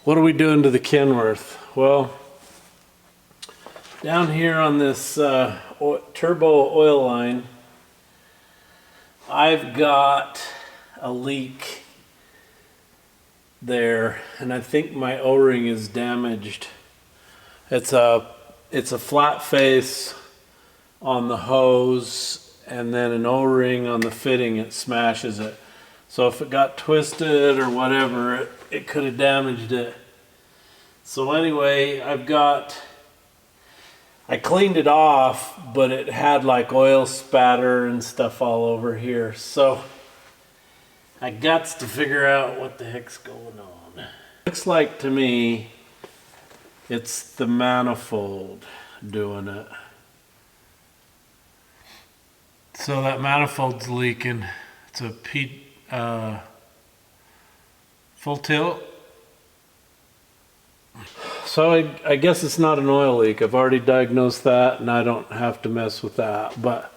What are we doing to the Kenworth? Well, down here on this turbo oil line, I've got a leak there, and I think my O-ring is damaged. It's a flat face on the hose, and then an O-ring on the fitting. It smashes it. So if it got twisted or whatever, it could have damaged it. So anyway, I cleaned it off, but it had like oil spatter and stuff all over here. So I got to figure out what the heck's going on. Looks like to me, it's the manifold doing it. So that manifold's leaking. It's a full tilt. So I guess it's not an oil leak. I've already diagnosed that, and I don't have to mess with that. But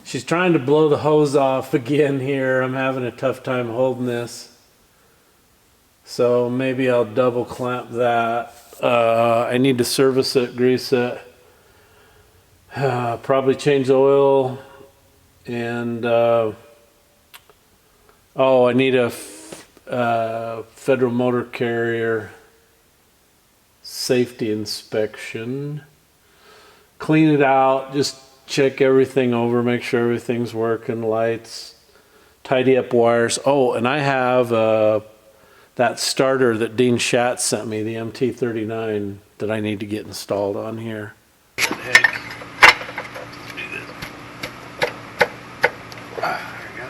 she's trying to blow the hose off again here. I'm having a tough time holding this. So maybe I'll double clamp that. I need to service it, grease it, probably change the oil, and I need a federal motor carrier safety inspection. Clean it out, just check everything over, make sure everything's working, lights, tidy up wires. Oh, and I have that starter that Dean Schatz sent me, the MT39, that I need to get installed on here. What the heck? Let's do this. There we go.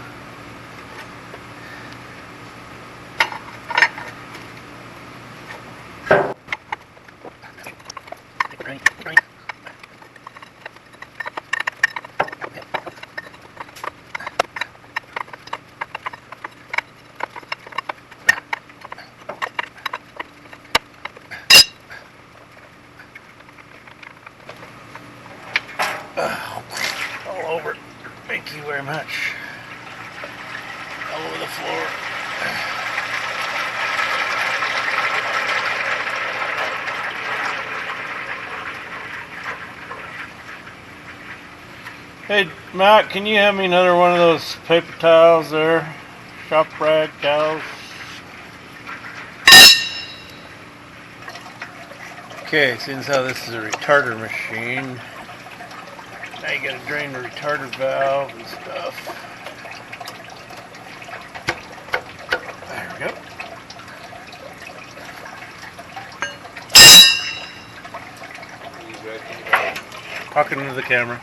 Right. All over. Thank you very much. All over the floor. Hey, Matt, can you have me another one of those paper towels there? Shop rag towels. Okay, seeing as how this is a retarder machine, now you gotta drain the retarder valve and stuff. There we go. Talking to the camera.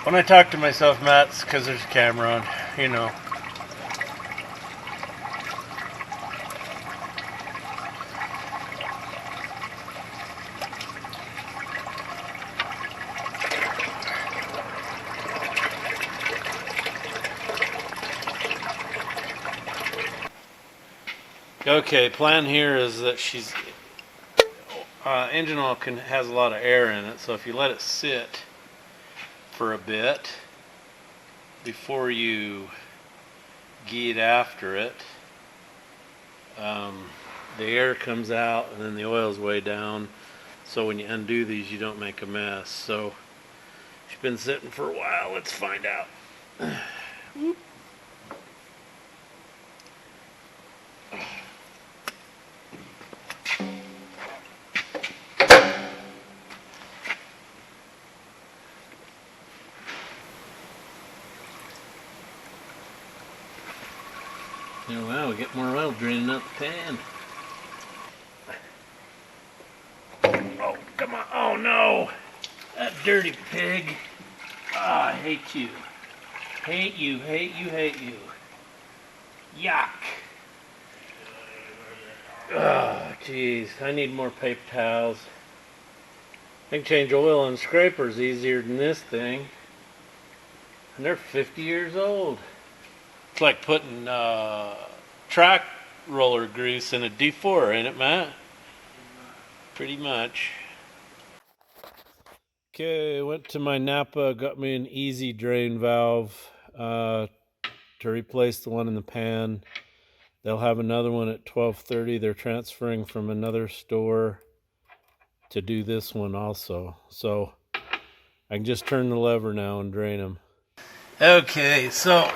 When I talk to myself, Matt, it's because there's a camera on, you know. Okay, plan here is that she's engine oil has a lot of air in it, so if you let it sit for a bit before you get after it, the air comes out and then the oil's way down, so when you undo these you don't make a mess. So she's been sitting for a while. Let's find out. Whoop. Oh, wow, we get more oil draining out the pan. Oh, come on. Oh, no. That dirty pig. Ah, I hate you. Hate you, hate you, hate you. Yuck. Oh, jeez. I need more paper towels. I can change oil on scrapers easier than this thing. And they're 50 years old. It's like putting track roller grease in a D4, ain't it, Matt? Pretty much. Okay, went to my Napa, got me an easy drain valve to replace the one in the pan. They'll have another one at 12:30. They're transferring from another store to do this one also. So I can just turn the lever now and drain them. Okay, so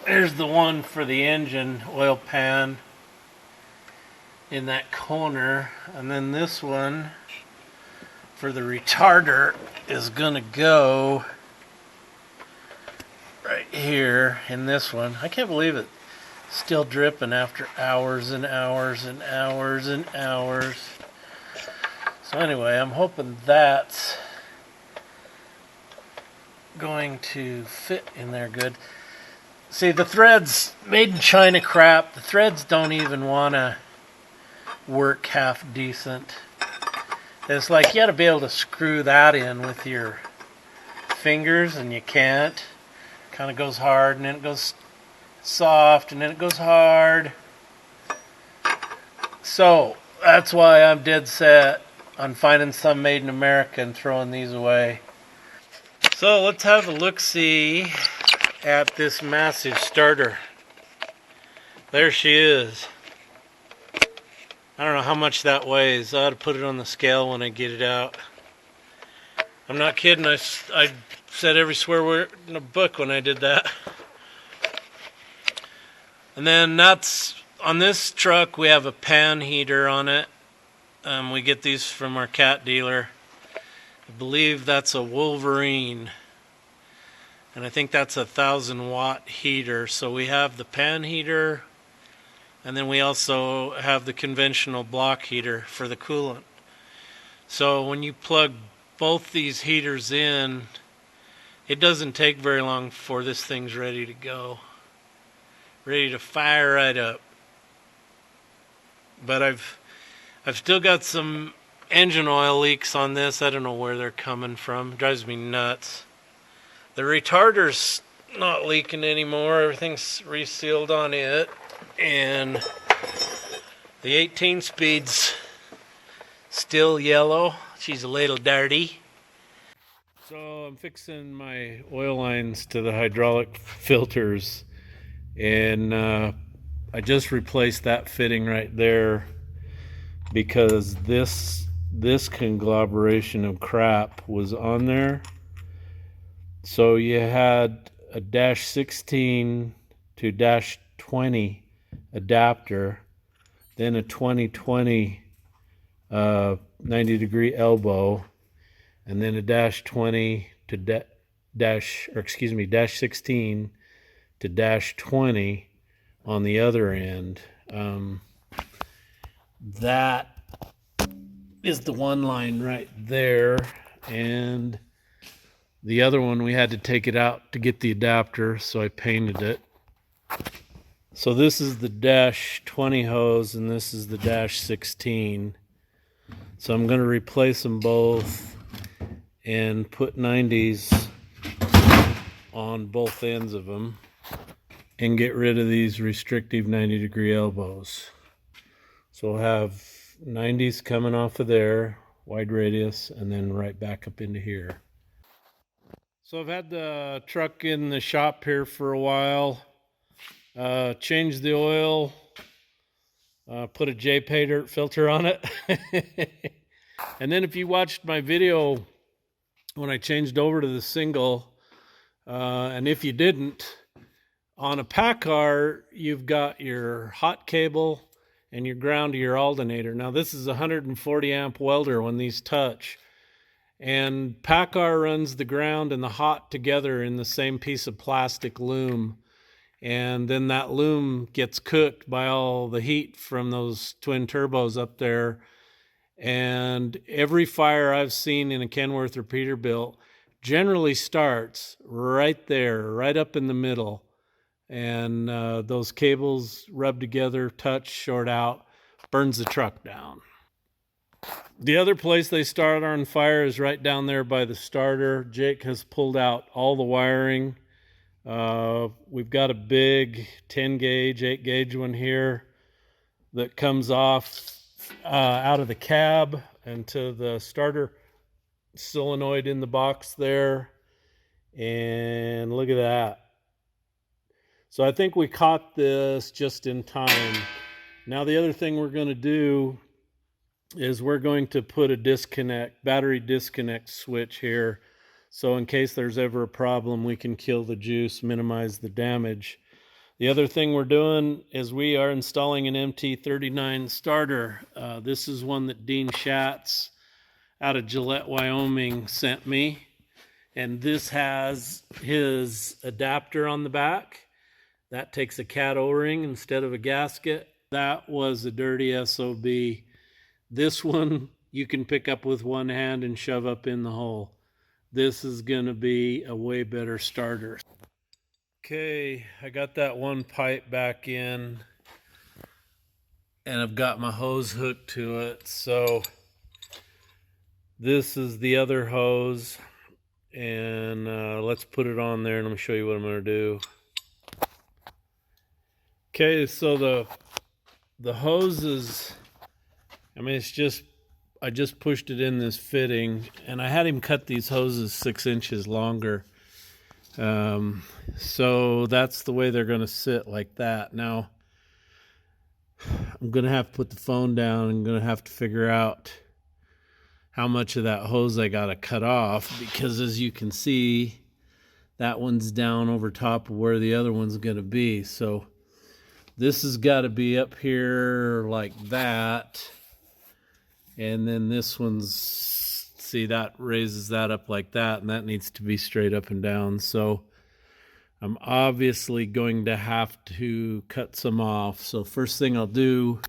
there's the one for the engine oil pan in that corner, and then this one for the retarder is gonna go right here in this one. I can't believe it. Still dripping after hours and hours and hours and hours. So anyway, I'm hoping that's going to fit in there good. See, the threads, made in China crap, the threads don't even want to work half decent. It's like you got to be able to screw that in with your fingers, and you can't. Kind of goes hard, and then it goes soft, and then it goes hard. So that's why I'm dead set on finding some made in America and throwing these away. So let's have a look-see at this massive starter. There she is. I don't know how much that weighs. I ought to put it on the scale when I get it out. I'm not kidding. I said every swear word in a book when I did that. And then that's on this truck. We have a pan heater on it. We get these from our cat dealer. I believe that's a Wolverine, and I think that's a 1,000-watt heater. So we have the pan heater, and then we also have the conventional block heater for the coolant. So when you plug both these heaters in, it doesn't take very long before this thing's ready to go, ready to fire right up. But I've still got some engine oil leaks on this. I don't know where they're coming from. It drives me nuts. The retarder's not leaking anymore. Everything's resealed on it. And the 18-speed's still yellow. She's a little dirty. So I'm fixing my oil lines to the hydraulic filters. And I just replaced that fitting right there, because this conglomeration of crap was on there. So you had a -16 to -20 adapter, then a 2020 90-degree elbow, and then a -20 to -16 to -20 on the other end. That is the one line right there, and the other one we had to take it out to get the adapter, so I painted it. So this is the -20 hose, and this is the -16. So I'm going to replace them both and put 90s on both ends of them and get rid of these restrictive 90-degree elbows. So we'll have 90s coming off of there, wide radius, and then right back up into here. So I've had the truck in the shop here for a while. Changed the oil, put a Jpaydirt filter on it. And then if you watched my video when I changed over to the single, and if you didn't, on a PACCAR, you've got your hot cable and your ground to your alternator. Now this is a 140 amp welder when these touch, and PACCAR runs the ground and the hot together in the same piece of plastic loom, and then that loom gets cooked by all the heat from those twin turbos up there. And every fire I've seen in a Kenworth or Peterbilt generally starts right there, right up in the middle. And those cables rub together, touch, short out, burns the truck down. The other place they start on fire is right down there by the starter. Jake has pulled out all the wiring. We've got a big 10 gauge, 8 gauge one here that comes off out of the cab and to the starter solenoid in the box there. And look at that. So I think we caught this just in time. Now the other thing we're going to do is we're going to put a battery disconnect switch here. So in case there's ever a problem, we can kill the juice, minimize the damage. The other thing we're doing is we are installing an MT39 starter. This is one that Dean Schatz out of Gillette, Wyoming sent me. And this has his adapter on the back. That takes a cat O-ring instead of a gasket. That was a dirty SOB. This one you can pick up with one hand and shove up in the hole. This is gonna be a way better starter. Okay, I got that one pipe back in and I've got my hose hooked to it. So this is the other hose, and let's put it on there and let me show you what I'm gonna do. Okay, so the hose is, I mean, it's just, I just pushed it in this fitting, and I had him cut these hoses 6 inches longer. So that's the way they're going to sit, like that. Now, I'm going to have to put the phone down. I'm going to have to figure out how much of that hose I got to cut off, because as you can see, that one's down over top of where the other one's going to be. So this has got to be up here like that. And then this one's, see, that raises that up like that, and that needs to be straight up and down. So I'm obviously going to have to cut some off. So first thing I'll do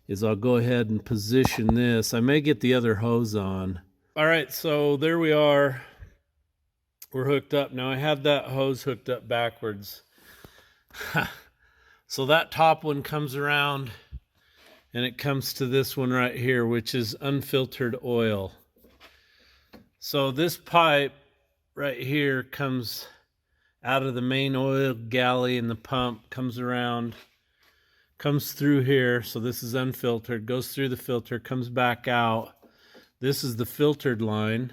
is I'll go ahead and position this. I may get the other hose on. All right, so there we are. We're hooked up. Now I had that hose hooked up backwards. So that top one comes around and it comes to this one right here, which is unfiltered oil. So this pipe right here comes out of the main oil galley, and the pump comes around, comes through here. So this is unfiltered, goes through the filter, comes back out. This is the filtered line,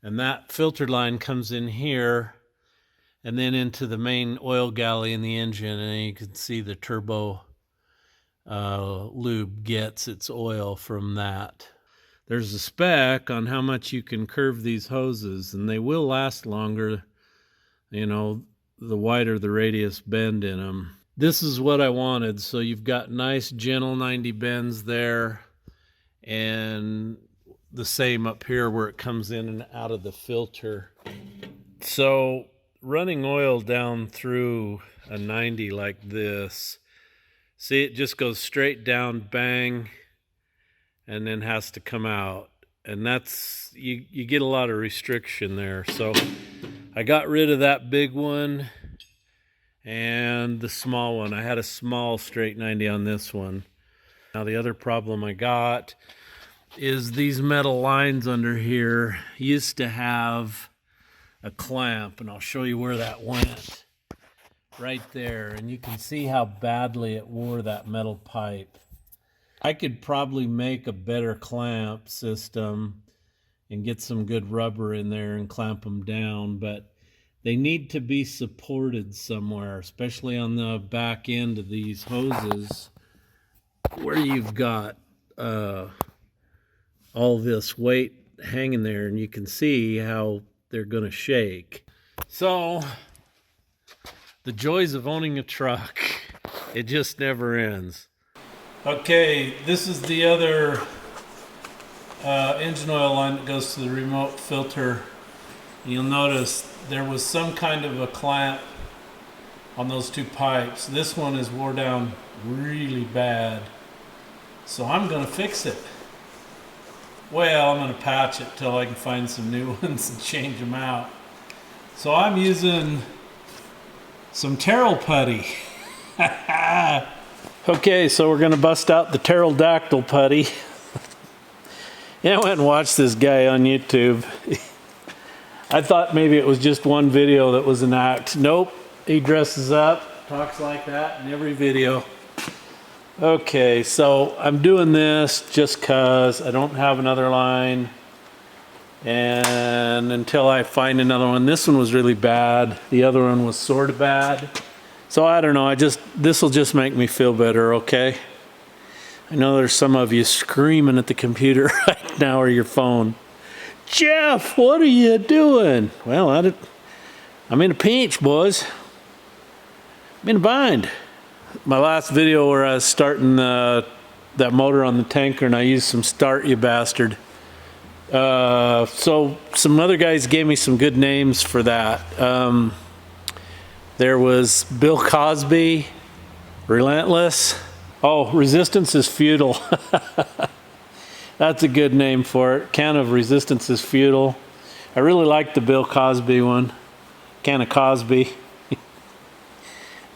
and that filtered line comes in here and then into the main oil galley in the engine, and you can see the turbo lube gets its oil from that. There's a spec on how much you can curve these hoses, and they will last longer, you know, the wider the radius bend in them. This is what I wanted. So you've got nice gentle 90 bends there, and the same up here where it comes in and out of the filter. So running oil down through a 90 like this, see, it just goes straight down, bang, and then has to come out. And that's, you get a lot of restriction there. So I got rid of that big one and the small one. I had a small straight 90 on this one. Now the other problem I got is these metal lines under here used to have a clamp, and I'll show you where that went. Right there, and you can see how badly it wore that metal pipe. I could probably make a better clamp system and get some good rubber in there and clamp them down, but they need to be supported somewhere, especially on the back end of these hoses where you've got all this weight hanging there, and you can see how they're going to shake. So the joys of owning a truck, it just never ends. Okay, this is the other engine oil line that goes to the remote filter. You'll notice there was some kind of a clamp on those two pipes. This one is wore down really bad, so I'm going to fix it. Well, I'm going to patch it till I can find some new ones and change them out. So I'm using some Terrell putty. Okay, so we're going to bust out the pterodactyl putty. Yeah, I went and watched this guy on YouTube. I thought maybe it was just one video that was an act. Nope, he dresses up, talks like that in every video. Okay, so I'm doing this just because I don't have another line, and until I find another one. This one was really bad. The other one was sort of bad. So I don't know, this will just make me feel better, okay? I know there's some of you screaming at the computer right now or your phone. Jeff, what are you doing? Well, I'm in a pinch, boys. I'm in a bind. My last video where I was starting that motor on the tanker and I used some Start You Bastard. So some other guys gave me some good names for that. There was Bill Cosby, Relentless. Oh, Resistance is Futile. That's a good name for it. Can of Resistance is Futile. I really like the Bill Cosby one. Can of Cosby.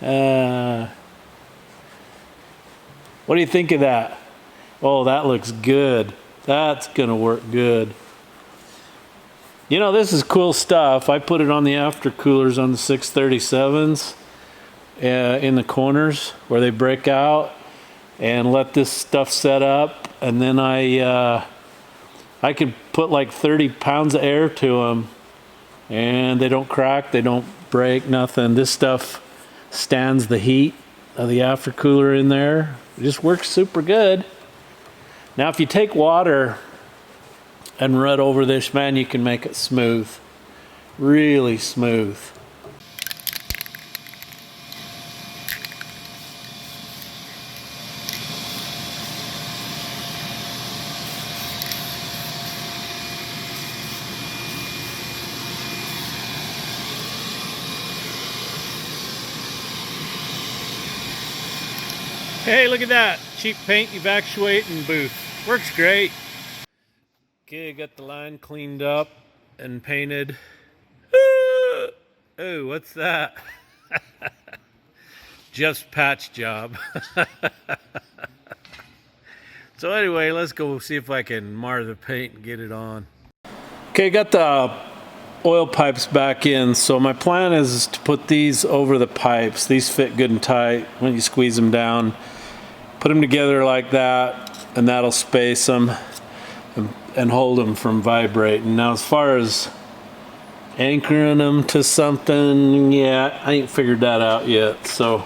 What do you think of that? Oh, that looks good. That's gonna work good. You know, this is cool stuff. I put it on the aftercoolers on the 637s in the corners where they break out, and let this stuff set up, and then I could put like 30 pounds of air to them, and they don't crack, they don't break, nothing. This stuff stands the heat of the aftercooler in there. It just works super good. Now, if you take water and rub over this, man, you can make it smooth, really smooth. Hey, look at that. Cheap paint evacuating booth. Works great. Okay, got the line cleaned up and painted. Oh, what's that? Just patch job. So anyway, let's go see if I can mar the paint and get it on. Okay, got the oil pipes back in. So my plan is to put these over the pipes. These fit good and tight when you squeeze them down. Put them together like that, and that'll space them and hold them from vibrating. Now, as far as anchoring them to something, yeah, I ain't figured that out yet. So,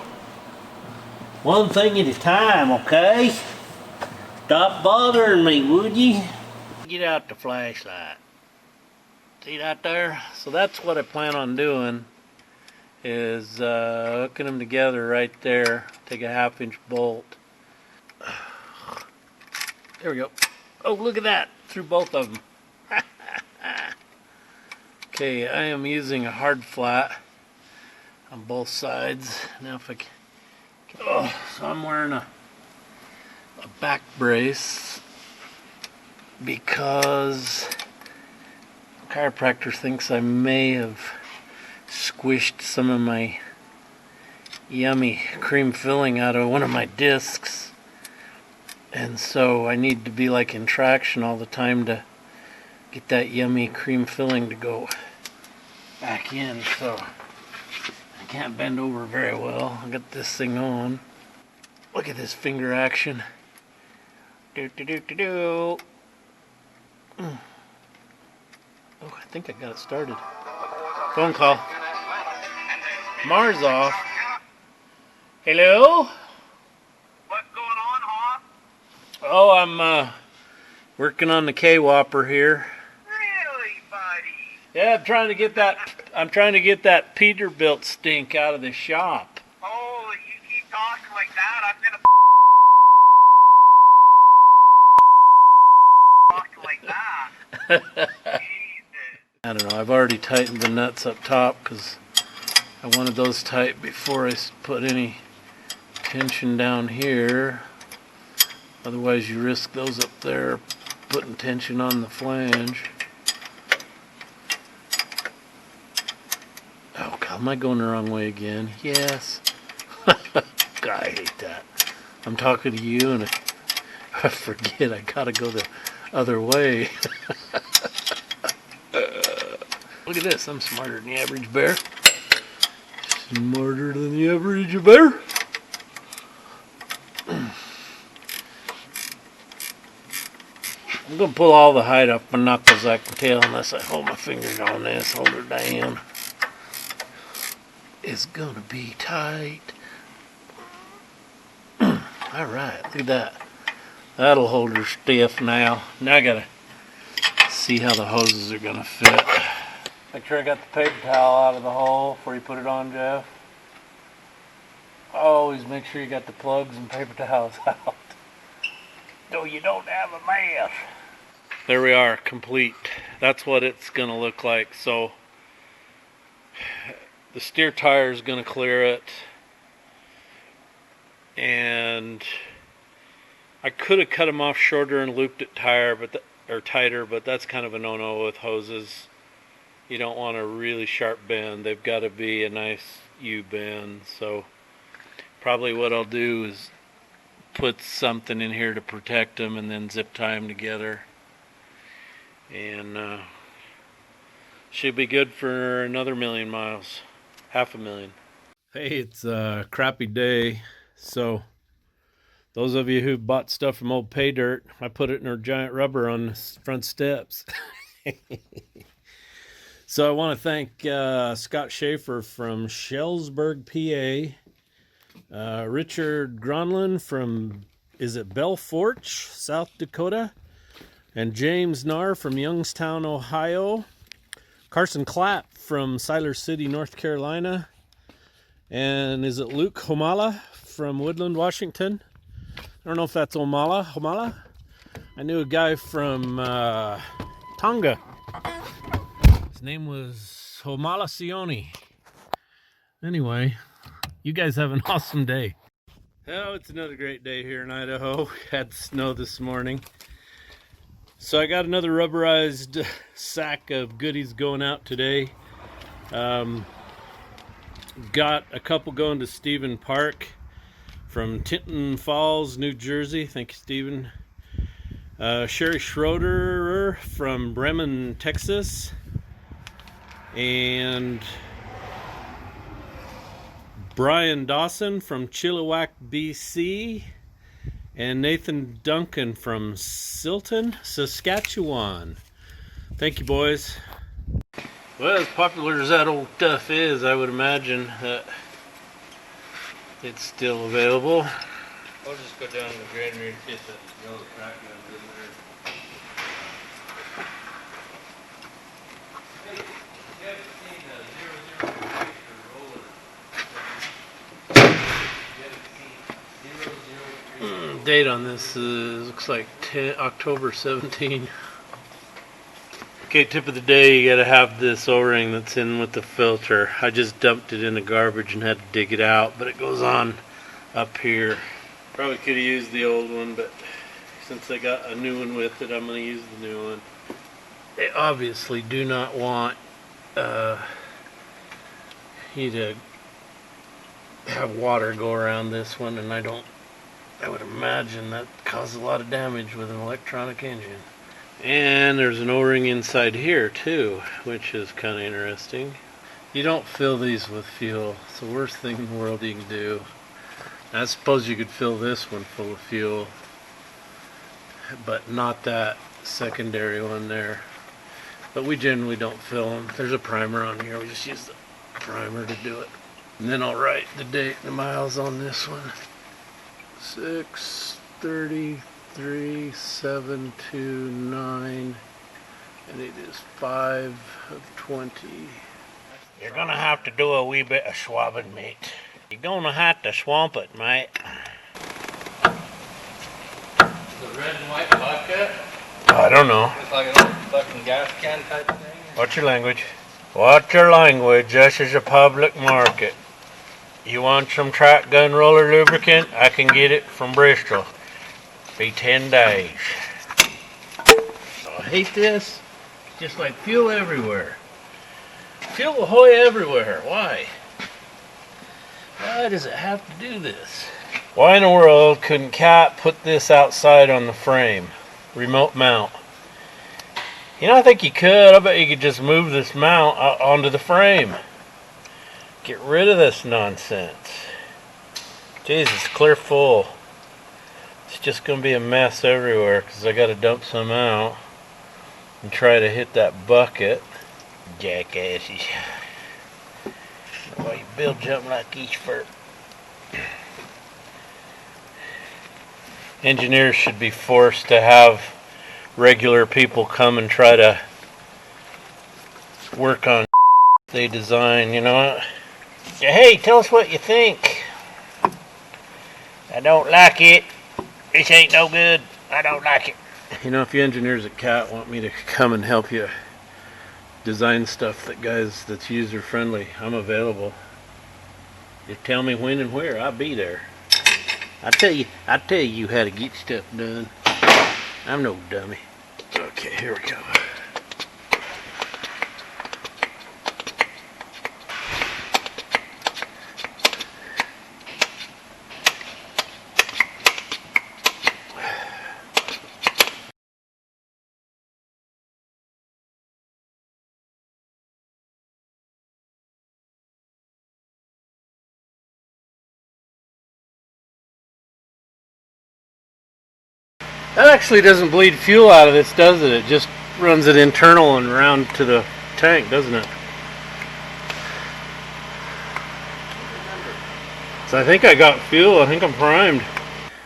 one thing at a time, okay? Stop bothering me, would you? Get out the flashlight. See that there? So that's what I plan on doing, is hooking them together right there. Take a 1/2-inch bolt. There we go. Oh, look at that. Through both of them. Okay, I am using a hard flat on both sides. Now if I can... Oh, so I'm wearing a back brace because the chiropractor thinks I may have squished some of my yummy cream filling out of one of my discs. And so I need to be like in traction all the time to get that yummy cream filling to go back in. So I can't bend over very well. I got this thing on. Look at this finger action. Do do do do do. Oh, I think I got it started. Phone call. Mars off. Hello? Oh, I'm working on the K-Whopper here. Really, buddy? Yeah, I'm trying to get that Peterbilt stink out of the shop. Oh, you keep talking like that, I'm gonna talk like that. Jesus. I don't know, I've already tightened the nuts up top because I wanted those tight before I put any tension down here. Otherwise you risk those up there putting tension on the flange. Oh God, am I going the wrong way again? Yes. God, I hate that. I'm talking to you and I forget I gotta go the other way. Look at this, I'm smarter than the average bear. Smarter than the average bear. I'm going to pull all the hide off my knuckles, I can tell, unless I hold my fingers on this, hold her down. is gonna be tight. Alright, look at that. That'll hold her stiff now. Now I gotta see how the hoses are gonna fit. Make sure I got the paper towel out of the hole before you put it on, Jeff. Always make sure you got the plugs and paper towels out, so you don't have a mess. There we are, complete. That's what it's gonna look like. So the steer tire is gonna clear it, and I could have cut them off shorter and looped it tighter, but that's kind of a no-no with hoses. You don't want a really sharp bend. They've got to be a nice U-bend. So probably what I'll do is put something in here to protect them and then zip tie them together. And should be good for another 1,000,000 miles. 500,000. Hey, it's a crappy day. So those of you who bought stuff from old Jpaydirt, I put it in our giant rubber on the front steps. So I want to thank Scott Schaefer from Shellsburg, PA, Richard Gronlin from, is it Belfort, South Dakota, and James Narr from Youngstown, Ohio, Carson Clapp from Siler City, North Carolina, and is it Luke Homala from Woodland, Washington? I don't know if that's Homala. I knew a guy from Tonga. His name was Homala Sioni. Anyway, you guys have an awesome day. Oh, it's another great day here in Idaho. Had snow this morning. So I got another rubberized sack of goodies going out today. Got a couple going to Stephen Park from Tinton Falls, New Jersey. Thank you, Stephen. Sherry Schroeder from Bremen, Texas. And Brian Dawson from Chilliwack, BC. And Nathan Duncan from Silton, Saskatchewan. Thank you, boys. Well, as popular as that old stuff is, I would imagine that it's still available. I'll just go down to the granary and get the yellow crack guns in there. Hey, you haven't seen a 00 tractor roller? You haven't seen 00 date on this looks like October 17. Okay, tip of the day, you gotta have this O-ring that's in with the filter. I just dumped it in the garbage and had to dig it out, but it goes on up here. Probably could have used the old one, but since I got a new one with it, I'm gonna use the new one. They obviously do not want you to have water go around this one, and I would imagine that causes a lot of damage with an electronic engine. And there's an O-ring inside here too, which is kind of interesting. You don't fill these with fuel. It's the worst thing in the world you can do. I suppose you could fill this one full of fuel, but not that secondary one there. But we generally don't fill them. There's a primer on here. We just use the primer to do it. And then I'll write the date and the miles on this one. 6/33/729, and it is 5/20. You're gonna have to do a wee bit of swabbing, mate. You're gonna have to swamp it, mate. The red and white vodka? I don't know. It's like an old fucking gas can type thing. What's your language? What's your language? This is a public market. You want some track gun roller lubricant? I can get it from Bristol. Be 10 days. I hate this. Just like fuel everywhere. Fuel ahoy everywhere. Why? Why does it have to do this? Why in the world couldn't Cat put this outside on the frame? Remote mount. You know, I think you could. I bet you could just move this mount onto the frame. Get rid of this nonsense. Jesus, clear full. It's just going to be a mess everywhere because I got to dump some out and try to hit that bucket. Jackasses. Why you build something like this for? Engineers should be forced to have regular people come and try to work on they design, you know? Hey, tell us what you think. I don't like it. This ain't no good. I don't like it. You know, if you engineers at CAT want me to come and help you design stuff that's user friendly, I'm available. Just tell me when and where, I'll be there. I tell you how to get stuff done. I'm no dummy. Okay, here we go. That actually doesn't bleed fuel out of this, does it? It just runs it internal and around to the tank, doesn't it? So I think I got fuel. I think I'm primed.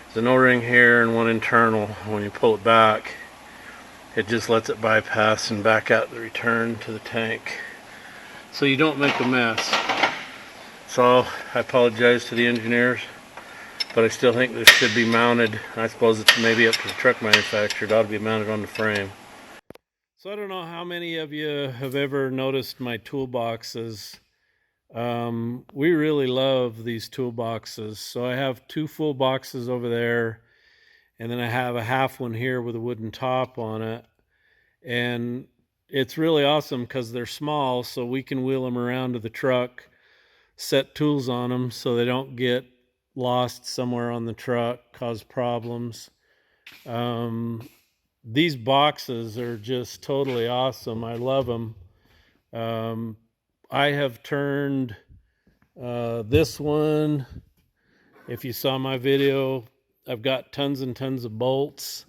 There's an O-ring here and one internal. When you pull it back, it just lets it bypass and back out the return to the tank, so you don't make a mess. So I apologize to the engineers, but I still think this should be mounted. I suppose it's maybe up to the truck manufacturer. It ought to be mounted on the frame. So I don't know how many of you have ever noticed my toolboxes. We really love these toolboxes. So I have 2 full boxes over there, and then I have a half one here with a wooden top on it. And it's really awesome because they're small, so we can wheel them around to the truck, set tools on them so they don't get lost somewhere on the truck, cause problems. These boxes are just totally awesome. I love them. I have turned this one, if you saw my video, I've got tons and tons of bolts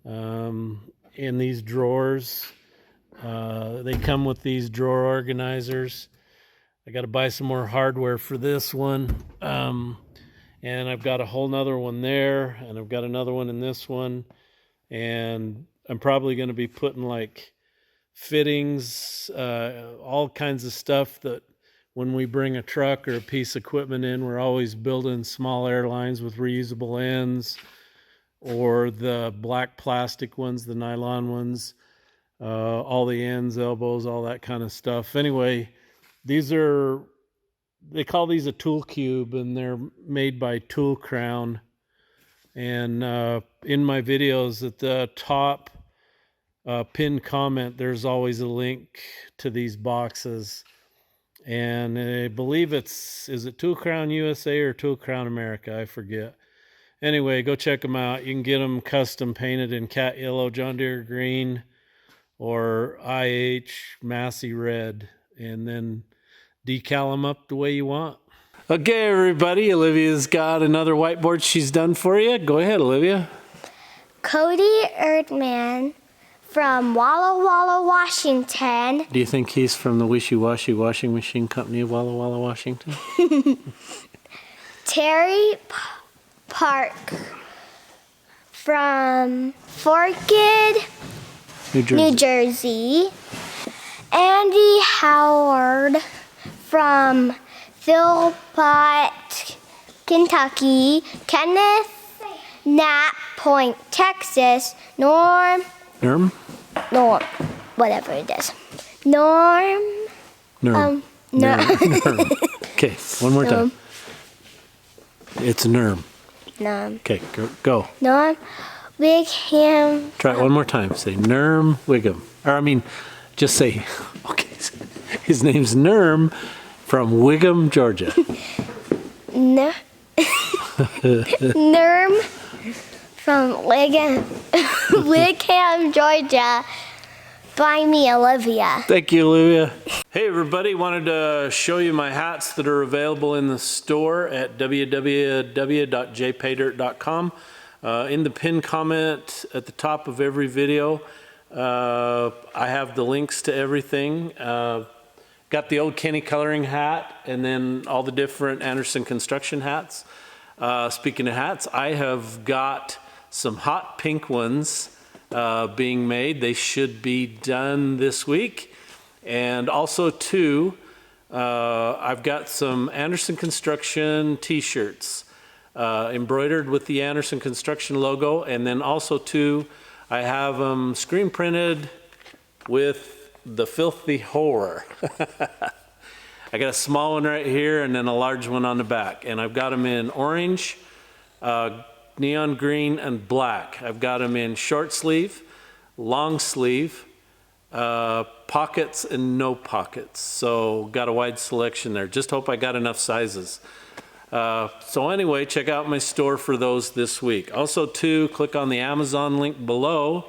in these drawers. They come with these drawer organizers. I got to buy some more hardware for this one. And I've got a whole nother one there, and I've got another one in this one. And I'm probably going to be putting like fittings, all kinds of stuff that when we bring a truck or a piece of equipment in, we're always building small airlines with reusable ends, or the black plastic ones, the nylon ones, all the ends, elbows, all that kind of stuff. Anyway, they call these a tool cube, and they're made by Tool Crown. And in my videos at the top pinned comment, there's always a link to these boxes. And I believe is it Tool Crown USA or Tool Crown America? I forget. Anyway, go check them out. You can get them custom painted in cat yellow, John Deere green, or IH Massey red, and then decal them up the way you want. Okay, everybody, Olivia's got another whiteboard she's done for you. Go ahead, Olivia. Cody Erdman from Walla Walla, Washington. Do you think he's from the Wishy Washy Washing Machine Company of Walla Walla, Washington? Terry Park from Forked, New Jersey. Andy Howard from Philpott, Kentucky. Kenneth Knapp Point, Texas. Norm, whatever it is. Norm. Okay, one more time. It's Nerm. Norm. Okay, go. Norm Wigham. Try it one more time. Say Nerm Wigham. Just say, okay, his name's Nerm from Wigham, Georgia. Nerm from Wigham, Georgia. By me, Olivia. Thank you, Olivia. Hey, everybody. Wanted to show you my hats that are available in the store at www.jpaydirt.com. In the pinned comment at the top of every video, I have the links to everything. got the old Kenny coloring hat, and then all the different Anderson construction hats. Speaking of hats, I have got some hot pink ones being made. They should be done this week. And also too, I've got some Anderson Construction t-shirts embroidered with the Anderson Construction logo. And then also too, I have them screen printed with the filthy hore. I got a small one right here and then a large one on the back. And I've got them in orange, neon green, and black. I've got them in short sleeve, long sleeve, pockets, and no pockets. So got a wide selection there. Just hope I got enough sizes. So anyway, check out my store for those this week. Also too, click on the Amazon link below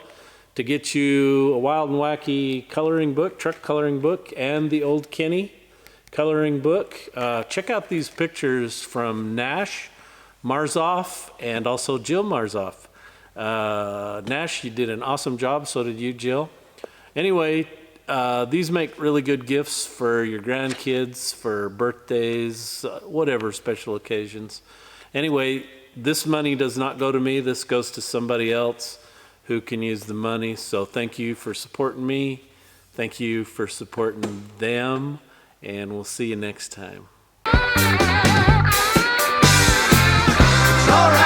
to get you a Wild and Wacky coloring book, truck coloring book, and the old Kenny coloring book. Check out these pictures from Nash Marzoff and also Jill Marzoff. Nash, you did an awesome job, so did you, Jill. Anyway, these make really good gifts for your grandkids, for birthdays, whatever special occasions. Anyway, this money does not go to me. This goes to somebody else who can use the money. So thank you for supporting me. Thank you for supporting them. And we'll see you next time. It's all right.